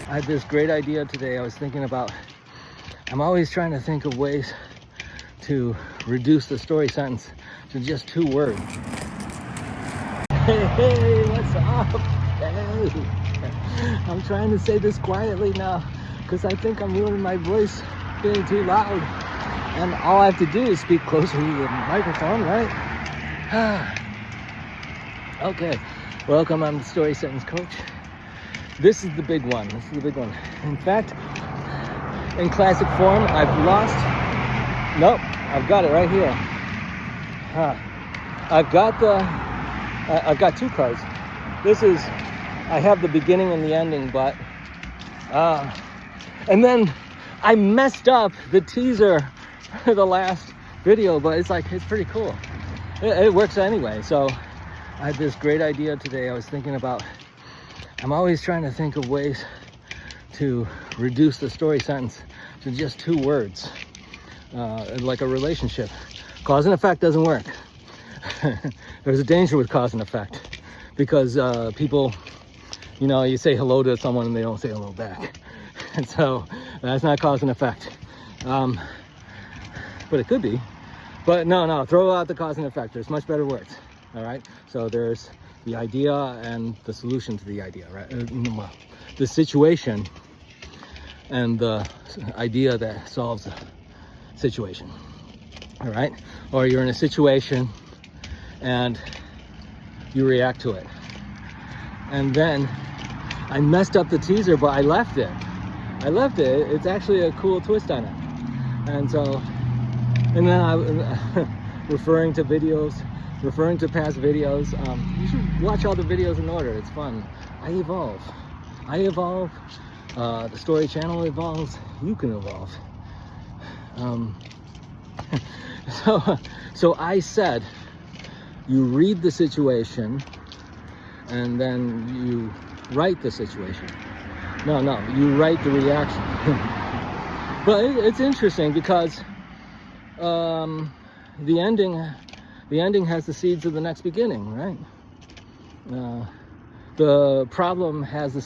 I had this great idea today. I was thinking about, I'm always trying to think of ways to reduce the story sentence to just 2 words. Hey, what's up? Hey, I'm trying to say this quietly now because I think I'm ruining my voice being too loud. And all I have to do is speak closer to the microphone, right? Okay, welcome. I'm the Story Sentence Coach. This is the big one. In fact, in classic form, I've got it right here. I've got 2 cards. I have the beginning and the ending, but, and then I messed up the teaser for the last video, but it's pretty cool. It works anyway. So I had this great idea today. I was thinking about, I'm always trying to think of ways to reduce the story sentence to just 2 words, like a relationship. Cause and effect doesn't work. There's a danger with cause and effect because people, you say hello to someone and they don't say hello back. And so that's not cause and effect. But it could be. But no, throw out the cause and effect. There's much better words. All right. So there's the idea and the solution to the idea, right? The situation and the idea that solves the situation. All right. Or you're in a situation and you react to it. And then I messed up the teaser, but I left it. It's actually a cool twist on it. And so, and then I referring to past videos. You should watch all the videos in order. It's fun. I evolve. The story channel evolves. You can evolve. So I said, you read the situation and then you write the situation. No, you write the reaction. But it's interesting because the ending has the seeds of the next beginning, right? The problem has the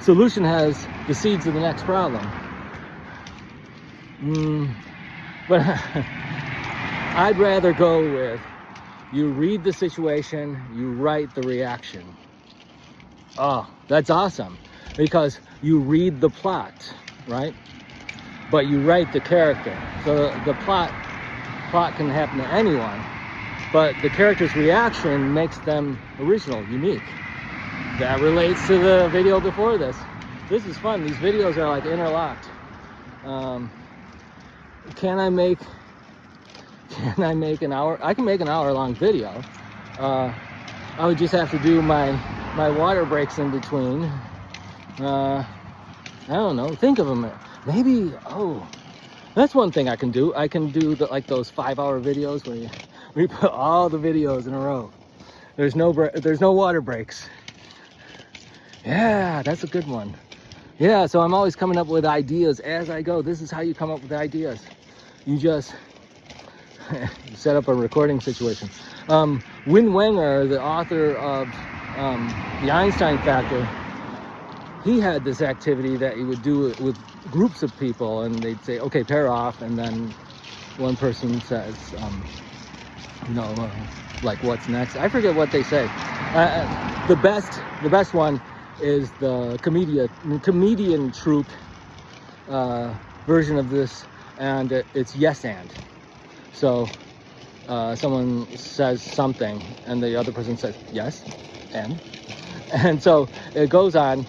solution has the seeds of the next problem. But I'd rather go with, you read the situation, you write the reaction. Oh, that's awesome, because you read the plot, right? But you write the character. So the plot can happen to anyone, but the character's reaction makes them original, unique. That relates to the video before this. This is fun. These videos are like interlocked. Can I make an hour? I can make an hour-long video. I would just have to do my water breaks in between. I don't know. Think of them. Maybe. That's one thing I can do. I can do those 5-hour videos where we put all the videos in a row. There's no water breaks. Yeah, that's a good one. Yeah, so I'm always coming up with ideas as I go. This is how you come up with ideas. You just set up a recording situation. Win Wenger, the author of The Einstein Factor, he had this activity that he would do it with groups of people, and they'd say, okay, pair off, and then one person says, like, what's next? I forget what they say. The best one is the comedian troupe version of this, and it's yes and. So someone says something and the other person says yes and so it goes on,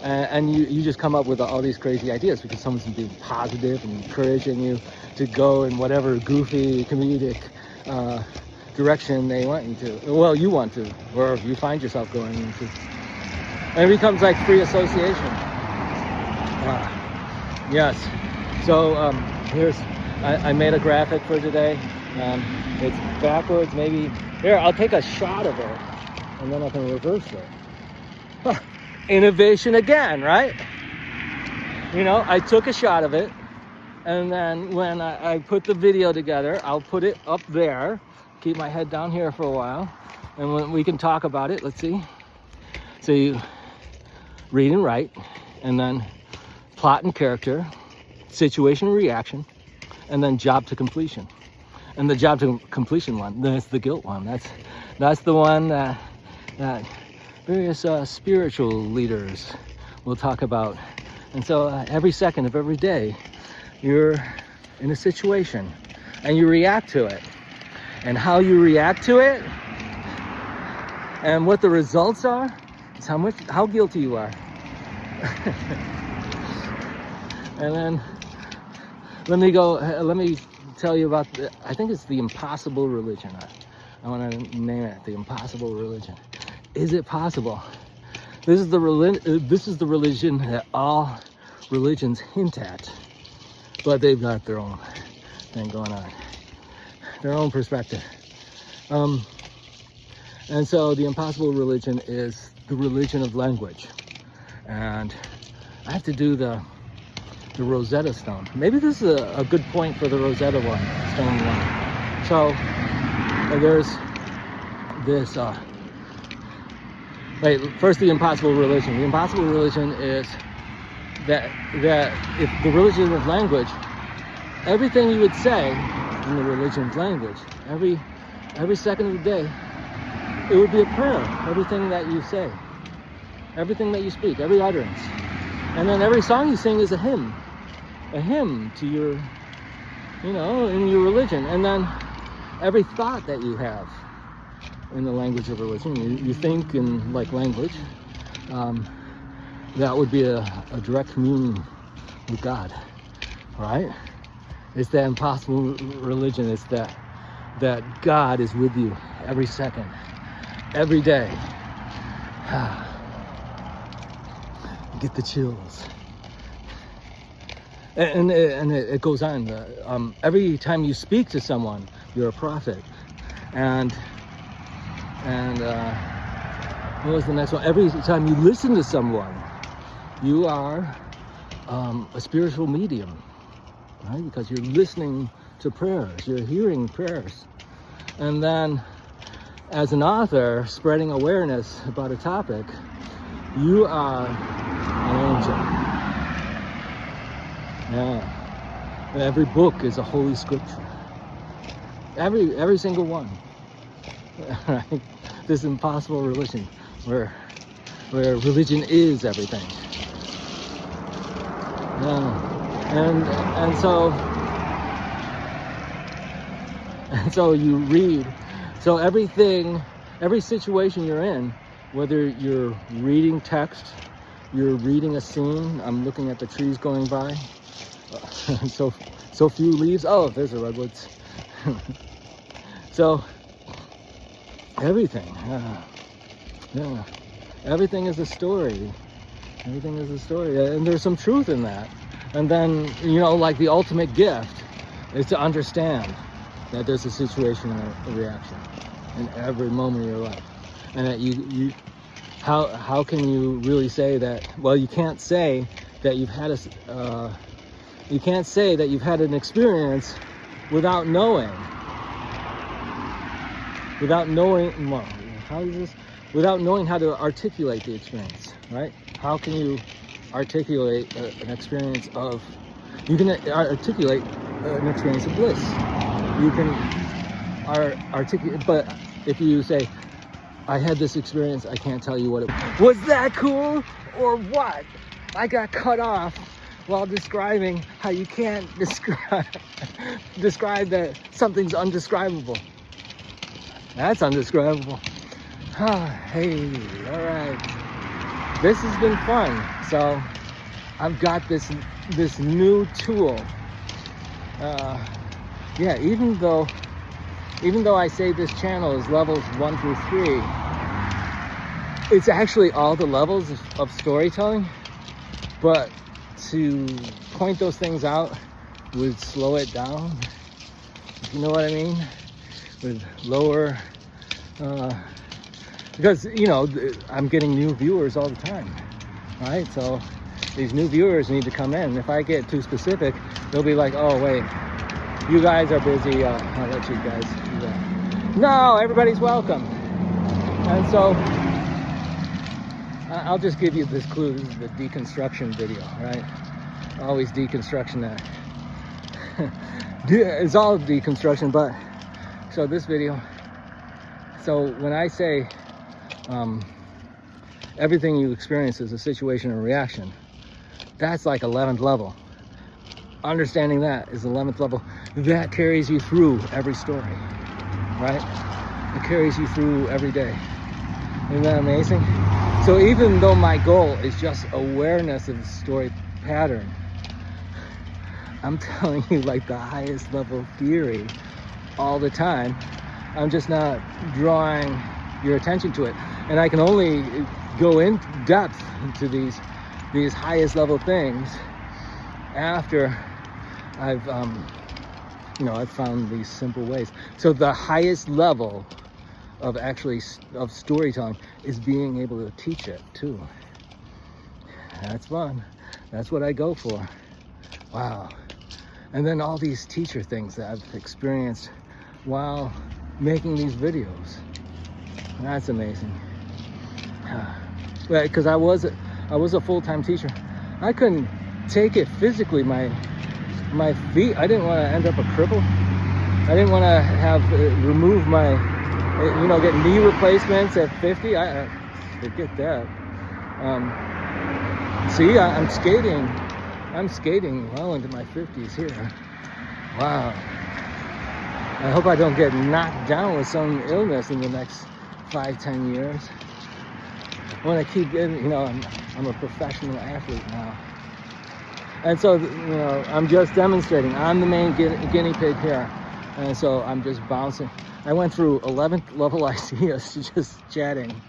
and you just come up with all these crazy ideas because someone's being positive and encouraging you to go in whatever goofy comedic direction they want you to. Well, you want to, or you find yourself going into. And it becomes like free association. Yes. So I made a graphic for today. It's backwards, maybe. Here, I'll take a shot of it, and then I can reverse it. Innovation again, right? I took a shot of it, and then when I put the video together, I'll put it up there, keep my head down here for a while, and when we can talk about it. Let's see. So read and write, and then plot and character, situation and reaction, and then job to completion. And the job to completion one, that's the guilt one. That's the one that various spiritual leaders will talk about. And so every second of every day, you're in a situation and you react to it. And how you react to it and what the results are is how guilty you are. And then let me tell you about I think it's the impossible religion. I want to name it the impossible religion. Is it possible? This is the religion that all religions hint at, but they've got their own thing going on, their own perspective. And so the impossible religion is the religion of language. And I have to do the Rosetta Stone. Maybe this is a good point for the Rosetta Stone one. So there's this, first the impossible religion. The impossible religion is that if the religion of language, everything you would say in the religion of language, every second of the day, it would be a prayer. Everything that you say, everything that you speak, every utterance. And then every song you sing is a hymn to your, in your religion. And then every thought that you have in the language of religion, you think in like language, that would be a direct communion with God, right? It's that impossible religion. It's that God is with you every second, every day. Get the chills. And it goes on. Every time you speak to someone, you're a prophet. And what was the next one? Every time you listen to someone, you are a spiritual medium, right? Because you're listening to prayers, you're hearing prayers. And then as an author, spreading awareness about a topic, you are an angel. Yeah. Every book is a holy scripture. Every single one. Right? This impossible religion where religion is everything. Yeah. And so you read. So every situation you're in, whether you're reading text, you're reading a scene. I'm looking at the trees going by. So few leaves. Oh, there's the redwoods. So everything. Yeah. Everything is a story. Everything is a story. And there's some truth in that. And then, like the ultimate gift is to understand that there's a situation and a reaction in every moment of your life. And that how can you really say that? Well, you can't say that you've had an experience without knowing. Without knowing how to articulate the experience, right? How can you articulate an experience of? You can articulate an experience of bliss. You can articulate, but if you say, I had this experience, I can't tell you what it was. Was that cool or what? I got cut off while describing how you can't describe that something's undescribable. That's undescribable. Hey, all right. This has been fun. So I've got this new tool. Even though I say this channel is levels 1 through 3, it's actually all the levels of storytelling. But to point those things out would slow it down. If you know what I mean? With lower, because I'm getting new viewers all the time, right? So these new viewers need to come in. If I get too specific, they'll be like, oh wait, you guys are busy, I'll let you guys do that. No, everybody's welcome. And so I'll just give you this clue. This is the deconstruction video, right? Always deconstruction that. It's all deconstruction, but so this video. So when I say everything you experience is a situation or reaction, that's like 11th level. Understanding that is 11th level. That carries you through every story, right? It carries you through every day. Isn't that amazing? So even though my goal is just awareness of the story pattern, I'm telling you like the highest level theory all the time. I'm just not drawing your attention to it. And I can only go in depth into these highest level things after I've found these simple ways. So the highest level of storytelling is being able to teach it too. That's fun. That's what I go for. Wow. And then all these teacher things that I've experienced while making these videos. That's amazing. Right, because I was a full-time teacher. I couldn't take it physically. My feet. I didn't want to end up a cripple. I didn't want to have remove my, get knee replacements at 50. I forget that. See, I'm skating. I'm skating well into my 50s here. Wow. I hope I don't get knocked down with some illness in the next 5-10 years. I want to keep getting, I'm a professional athlete now. And so, I'm just demonstrating. I'm the main guinea pig here. And so I'm just bouncing. I went through 11th level ideas to just chatting.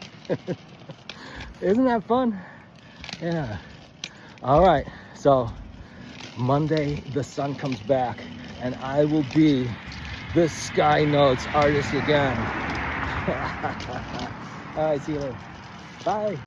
Isn't that fun? Yeah. All right. So Monday, the sun comes back and I will be the Sky Notes artist again. All right. See you later. Bye.